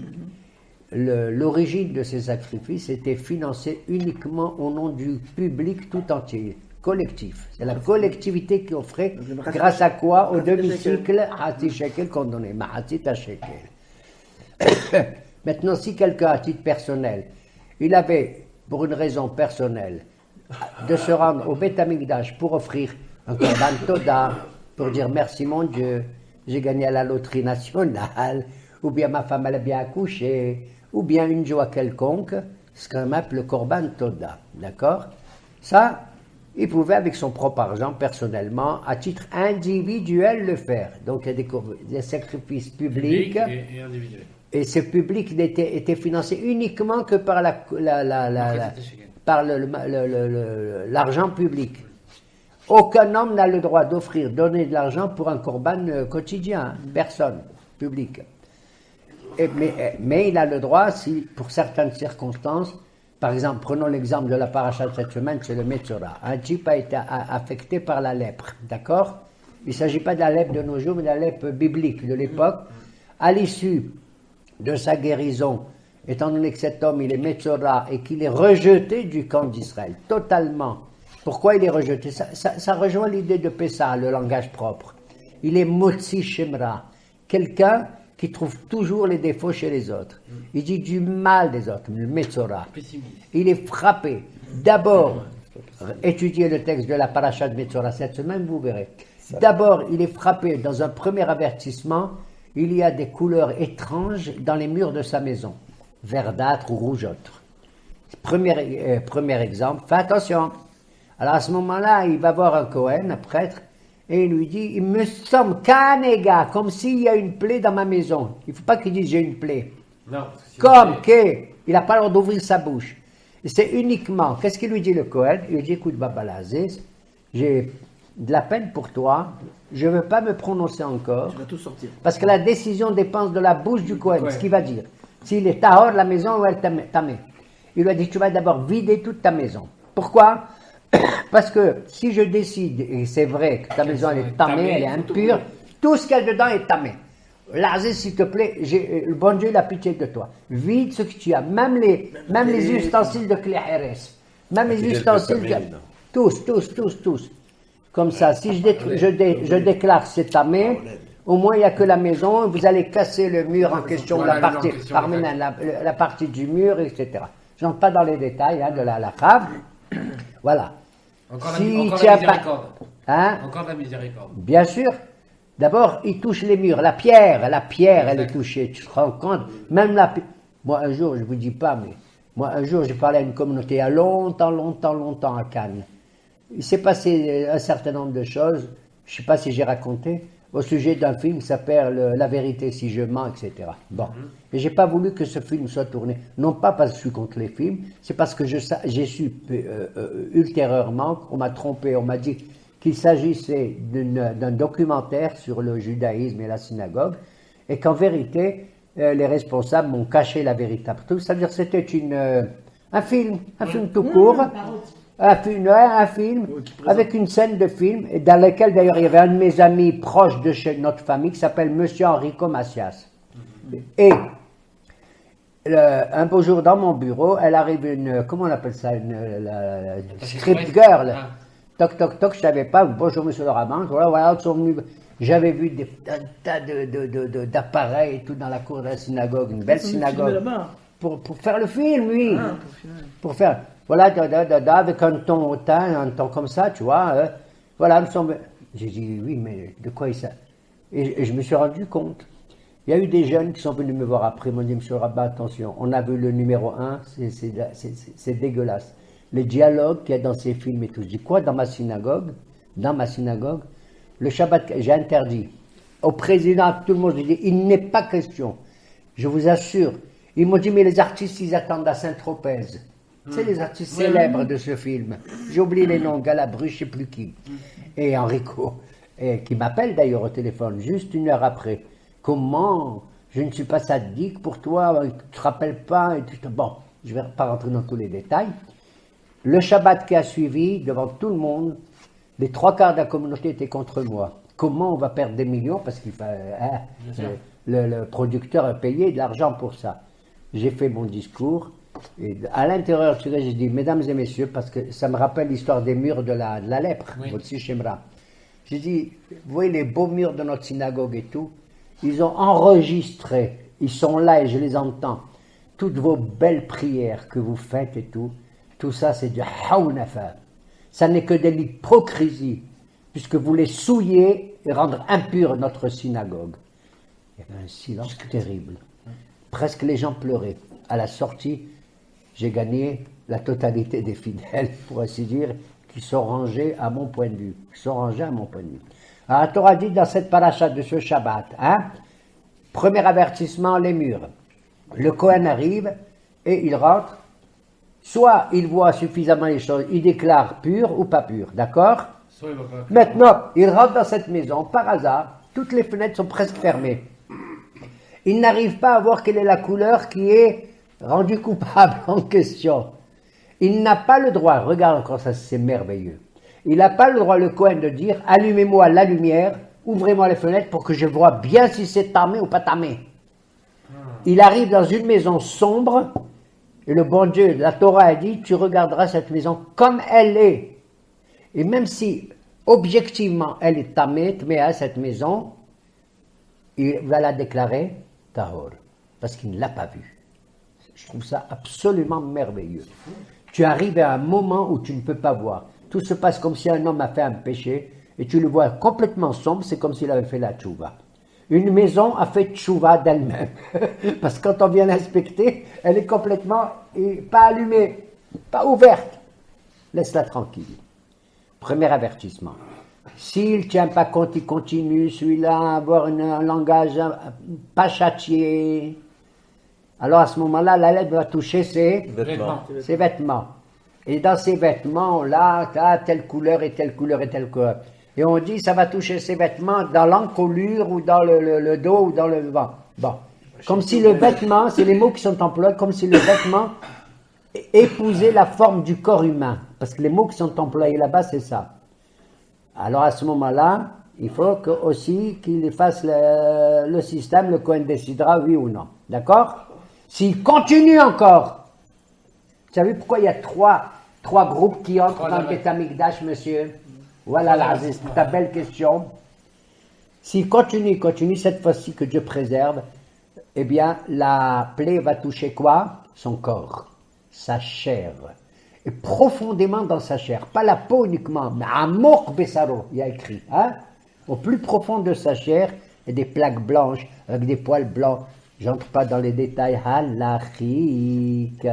Speaker 1: L'origine de ces sacrifices était financée uniquement au nom du public tout entier, collectif. C'est la collectivité qui offrait, grâce à quoi, au demi-cycle, Hati Shekel qu'on donnait, Mahatit Shekel. Maintenant, si quelqu'un, à titre personnel, il avait, pour une raison personnelle, de se rendre au Beth Amikdash pour offrir un Korban Toda, pour dire merci mon Dieu, j'ai gagné à la loterie nationale, ou bien ma femme elle a bien accouché, ou bien une joie quelconque, ce qu'on appelle le Korban Toda, d'accord? Ça, il pouvait avec son propre argent, personnellement, à titre individuel, le faire. Donc il y a des sacrifices publics.
Speaker 3: Public et individuel.
Speaker 1: Et ce public était financé uniquement que par l'argent public. Aucun homme n'a le droit donner de l'argent pour un corban quotidien, personne, public. Mais il a le droit, si pour certaines circonstances, par exemple, prenons l'exemple de la paracha de cette semaine, c'est le Metzora. Un type a été affecté par la lèpre, d'accord? Il ne s'agit pas de la lèpre de nos jours, mais de la lèpre biblique de l'époque. À l'issue de sa guérison, étant donné que cet homme il est Metzora et qu'il est rejeté du camp d'Israël, totalement. Pourquoi il est rejeté? Ça rejoint l'idée de Pessah, le langage propre. Il est Motzi Shemra, quelqu'un qui trouve toujours les défauts chez les autres. Il dit du mal des autres, le Metzora. Il est frappé. D'abord, étudiez le texte de la paracha de Metzora cette semaine, vous verrez. D'abord, il est frappé dans un premier avertissement. Il y a des couleurs étranges dans les murs de sa maison, verdâtre ou rougeâtre. Premier exemple, fais attention. Alors à ce moment-là, il va voir un Cohen, un prêtre, et il lui dit, il me semble qu'Anega, comme s'il y a une plaie dans ma maison. Il ne faut pas qu'il dise j'ai une plaie.
Speaker 3: Non.
Speaker 1: Comme qu'il n'a pas le droit d'ouvrir sa bouche. Et c'est uniquement, qu'est-ce qu'il lui dit le Cohen? Il lui dit, écoute Baba Lazis, j'ai de la peine pour toi, je ne veux pas me prononcer encore.
Speaker 2: Tu vas tout sortir.
Speaker 1: Parce que la décision dépend de la bouche du Cohen, ce qu'il va dire. S'il est tahor, la maison, ou elle tamé. Il lui a dit, tu vas d'abord vider toute ta maison. Pourquoi? Parce que si je décide, et c'est vrai que ta maison elle est tamée, elle est impure, tout ce qu'il y a dedans est tamé. Lazé, s'il te plaît, le bon Dieu il a pitié de toi. Vide ce que tu as, même les ustensiles de Cléhérès, même les ustensiles, tous. Comme ça, si je déclare c'est tamé, au moins il n'y a que la maison, vous allez casser le mur en question,
Speaker 3: Voilà,
Speaker 1: la partie du mur, etc. Je n'entre pas dans les détails de la cave. Voilà.
Speaker 3: Encore
Speaker 1: Si
Speaker 3: la
Speaker 1: tu as pas-
Speaker 3: miséricorde.
Speaker 1: Hein?
Speaker 3: Encore la miséricorde.
Speaker 1: Bien sûr. D'abord, il touche les murs. La pierre, elle est touchée. Tu te rends compte? Même moi, un jour, je ne vous dis pas, mais moi, un jour, j'ai parlé à une communauté il y a longtemps à Cannes. Il s'est passé un certain nombre de choses, je ne sais pas si j'ai raconté, au sujet d'un film qui s'appelle La vérité si je mens, etc. Bon. Et je n'ai pas voulu que ce film soit tourné. Non pas parce que je suis contre les films, c'est parce que j'ai su ultérieurement, on m'a trompé, on m'a dit qu'il s'agissait d'un documentaire sur le judaïsme et la synagogue, et qu'en vérité, les responsables m'ont caché la véritable truc. C'est-à-dire que c'était un film tout court. Un film avec une scène de film, et dans lequel d'ailleurs il y avait un de mes amis proches de chez notre famille qui s'appelle Monsieur Enrico Macias. Et un beau jour dans mon bureau, elle arrive comment on appelle ça, une script girl, Toc, toc, toc, je ne savais pas. Bonjour, monsieur le rabbin. Voilà, ils sont venus. J'avais vu un tas d'appareils et tout dans la cour de la synagogue, une belle
Speaker 2: Ils sont venus filmer
Speaker 1: synagogue.
Speaker 2: là-bas.
Speaker 1: Pour faire le film, oui.
Speaker 2: Ah, pour finir.
Speaker 1: Pour faire, voilà, avec un ton hautain, un ton comme ça, tu vois. Voilà, nous sommes. J'ai dit, oui, mais de quoi il s'agit? Et je me suis rendu compte. Il y a eu des jeunes qui sont venus me voir après, ils m'ont dit, monsieur le rabbin, attention, on a vu le numéro 1, c'est dégueulasse. Les dialogues qu'il y a dans ces films et tout. Je dis, quoi, dans ma synagogue, le Shabbat, j'ai interdit. Au président, à tout le monde, je dis, il n'est pas question. Je vous assure. Ils m'ont dit, mais les artistes, ils attendent à Saint-Tropez. C'est les artistes célèbres de ce film. J'ai oublié les noms, Galabru, je ne sais plus qui. Et Enrico, qui m'appelle d'ailleurs au téléphone, juste une heure après. Comment? Je ne suis pas sadique pour toi, tu ne te rappelles pas et tout. Bon, je ne vais pas rentrer dans tous les détails. Le Shabbat qui a suivi, devant tout le monde, les 3/4 de la communauté étaient contre moi. Comment on va perdre des millions? Parce qu'il le producteur a payé de l'argent pour ça. J'ai fait mon discours. Et à l'intérieur, j'ai dit, mesdames et messieurs, parce que ça me rappelle l'histoire des murs de la lèpre, au-dessus Shemra. J'ai dit, vous voyez les beaux murs de notre synagogue et tout, ils ont enregistré, ils sont là et je les entends, toutes vos belles prières que vous faites et tout ça c'est du hawnafa. Ça n'est que de l'hypocrisie, puisque vous les souillez et rendre impure notre synagogue. Il y avait un silence terrible. Presque les gens pleuraient. À la sortie, j'ai gagné la totalité des fidèles, pour ainsi dire, qui sont rangés à mon point de vue. Alors, la Torah dit dans cette paracha de ce Shabbat, premier avertissement, les murs. Le Kohen arrive et il rentre. Soit il voit suffisamment les choses, il déclare pur ou pas pur, d'accord?
Speaker 3: Soit il va pas.
Speaker 1: Maintenant, il rentre dans cette maison, par hasard, toutes les fenêtres sont presque fermées. Il n'arrive pas à voir quelle est la couleur qui est rendue coupable en question. Il n'a pas le droit, regarde encore ça, c'est merveilleux. Il n'a pas le droit, le Kohen, de dire, allumez-moi la lumière, ouvrez-moi les fenêtres pour que je vois bien si c'est tamé ou pas tamé. Il arrive dans une maison sombre, et le bon Dieu, la Torah a dit, tu regarderas cette maison comme elle est. Et même si, objectivement, elle est tamée, cette maison, il va la déclarer tahor, parce qu'il ne l'a pas vue. Je trouve ça absolument merveilleux. Tu arrives à un moment où tu ne peux pas voir. Tout se passe comme si un homme a fait un péché, et tu le vois complètement sombre, c'est comme s'il avait fait la tchouva. Une maison a fait tchouva d'elle-même. Parce que quand on vient l'inspecter, elle est complètement pas allumée, pas ouverte. Laisse-la tranquille. Premier avertissement. S'il ne tient pas compte, il continue, celui-là, à avoir un langage pas châtié. Alors à ce moment-là, la lettre va toucher ses vêtements. Et dans ces vêtements-là, tu as telle couleur et telle couleur et telle couleur. Et on dit, ça va toucher ses vêtements dans l'encolure ou dans le dos ou dans le vent. Bon. Comme si le vêtement, c'est les mots qui sont employés, comme si le vêtement épousait la forme du corps humain. Parce que les mots qui sont employés là-bas, c'est ça. Alors à ce moment-là, il faut aussi qu'il fasse le système, le Kohen décidera oui ou non. D'accord? S'il continue encore, vous savez pourquoi il y a trois groupes qui entrent dans le Beth Amikdash, monsieur? Voilà, l'Aziz, ta belle question. S'il continue cette fois-ci que Dieu préserve, eh bien, la plaie va toucher quoi? Son corps, sa chair. Et profondément dans sa chair. Pas la peau uniquement, mais Amok Bessaro, il y a écrit. Au plus profond de sa chair, il y a des plaques blanches avec des poils blancs. J'entre pas dans les détails halachiques.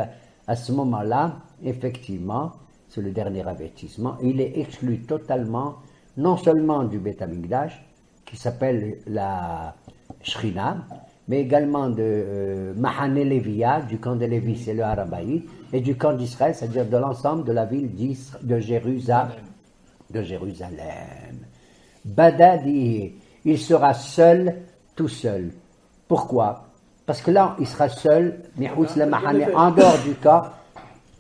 Speaker 1: À ce moment-là, effectivement, c'est le dernier avertissement, il est exclu totalement, non seulement du Beth Amikdash, qui s'appelle la Shrina, mais également de Mahane Lévia, du camp de Lévi, c'est le Harabaï, et du camp d'Israël, c'est-à-dire de l'ensemble de la ville de Jérusalem. Badadi, il sera seul, tout seul. Pourquoi? Parce que là, il sera seul, en dehors du camp,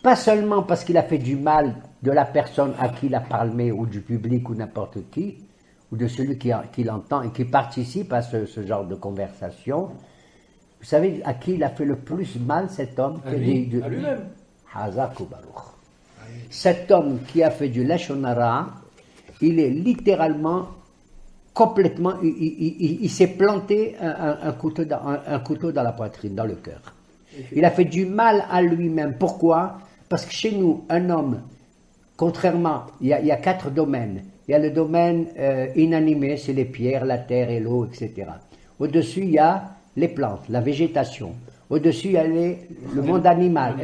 Speaker 1: pas seulement parce qu'il a fait du mal de la personne à qui il a parlé, ou du public, ou n'importe qui, ou de celui qui l'entend et qui participe à ce genre de conversation. Vous savez à qui il a fait le plus mal, cet homme?
Speaker 3: À lui-même.
Speaker 1: Hazak ou Baruch. Cet homme qui a fait du Lashon Hara, il est littéralement complètement, il s'est planté un couteau dans la poitrine, dans le cœur. Il a fait du mal à lui-même. Pourquoi? Parce que chez nous, un homme, contrairement, il y a 4 domaines. Il y a le domaine inanimé, c'est les pierres, la terre et l'eau, etc. Au-dessus, il y a les plantes, la végétation. Au-dessus, il y a le monde animal,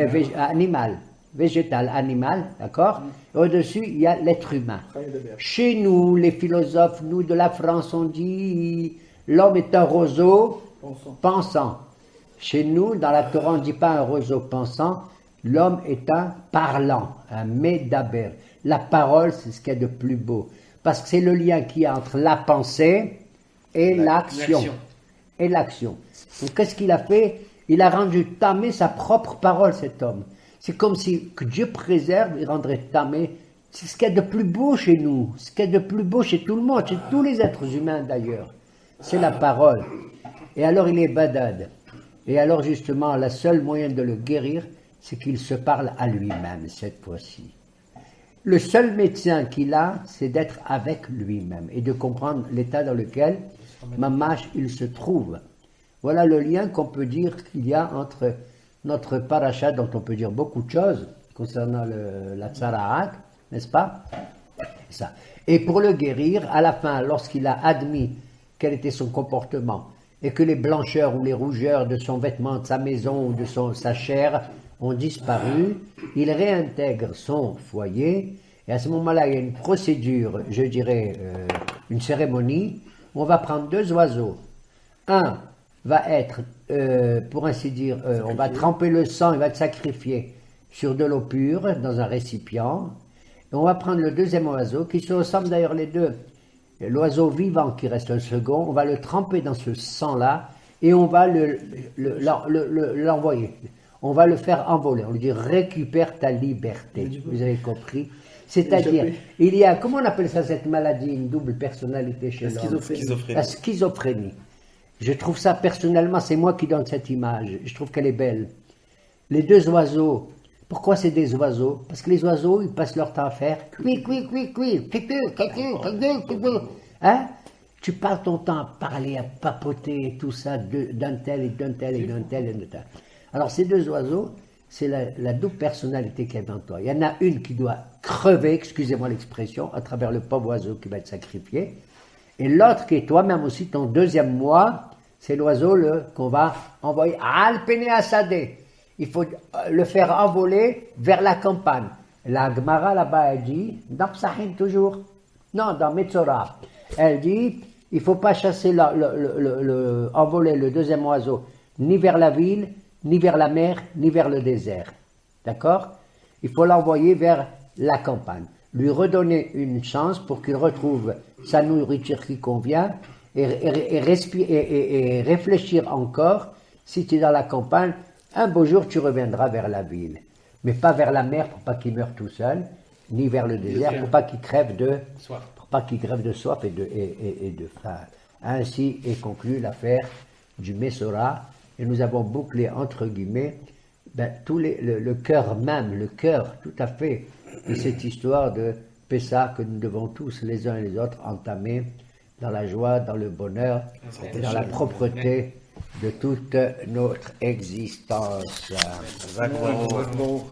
Speaker 1: végétal, animal, d'accord? Au-dessus, il y a l'être humain. Chez nous, les philosophes, nous de la France, on dit l'homme est un roseau pensant. Chez nous, dans la Torah, on ne dit pas un roseau pensant, l'homme est un parlant, un médaber. La parole, c'est ce qu'il y a de plus beau. Parce que c'est le lien qu'il y a entre la pensée et l'action. Et l'action. Donc, qu'est-ce qu'il a fait? Il a rendu tamé sa propre parole, cet homme. C'est comme si que Dieu préserve, il rendrait tamé. C'est ce qu'il y a de plus beau chez nous. Ce qu'il y a de plus beau chez tout le monde, chez tous les êtres humains d'ailleurs. C'est la parole. Et alors, il est badad. Et alors, justement, la seule moyen de le guérir, c'est qu'il se parle à lui-même, cette fois-ci. Le seul médecin qu'il a, c'est d'être avec lui-même et de comprendre l'état dans lequel, mamash, il se trouve. Voilà le lien qu'on peut dire qu'il y a entre notre paracha, dont on peut dire beaucoup de choses concernant la tsaraat, n'est-ce pas? Ça. Et pour le guérir, à la fin, lorsqu'il a admis quel était son comportement et que les blancheurs ou les rougeurs de son vêtement, de sa maison ou de sa chair ont disparu, il réintègre son foyer et à ce moment-là, il y a une procédure, je dirais, une cérémonie, où on va prendre 2 oiseaux. Un va être, pour ainsi dire, on va tremper le sang, il va être sacrifié sur de l'eau pure dans un récipient. Et on va prendre le deuxième oiseau, qui se ressemblent d'ailleurs les deux. L'oiseau vivant qui reste un second, on va le tremper dans ce sang-là et on va l'envoyer. On va le faire envoler. On lui dit récupère ta liberté. Vous avez compris? C'est-à-dire, il y a, comment on appelle ça cette maladie, une double personnalité chez l'homme? La schizophrénie. Je trouve ça personnellement, c'est moi qui donne cette image. Je trouve qu'elle est belle. Les 2 oiseaux. Pourquoi c'est des oiseaux? Parce que les oiseaux, ils passent leur temps à faire hein? Tu passes ton temps à parler, à papoter, tout ça, d'un tel et d'un tel et d'un tel et d'un tel. Alors ces 2 oiseaux, c'est la double personnalité qu'il y a dans toi. Il y en a une qui doit crever, excusez-moi l'expression, à travers le pauvre oiseau qui va être sacrifié. Et l'autre qui est toi-même aussi, ton deuxième moi, c'est l'oiseau qu'on va envoyer à Alpene Assadeh. Il faut le faire envoler vers la campagne. La Gemara là-bas, elle dit, dans Psachim toujours, non, dans Metzora, elle dit, il ne faut pas chasser, envoler le deuxième oiseau, ni vers la ville, ni vers la mer, ni vers le désert. D'accord? Il faut l'envoyer vers la campagne. Lui redonner une chance pour qu'il retrouve sa nourriture qui convient et réfléchir encore, si tu es dans la campagne, un beau jour tu reviendras vers la ville. Mais pas vers la mer pour pas qu'il meure tout seul, ni vers le désert pour pas qu'il crève de soif et de faim. Ainsi est conclue l'affaire du Messora. Et nous avons bouclé, entre guillemets, le cœur même, le cœur tout à fait de cette histoire de Pessah que nous devons tous, les uns et les autres, entamer dans la joie, dans le bonheur et dans la propreté de toute notre existence.
Speaker 2: Bon.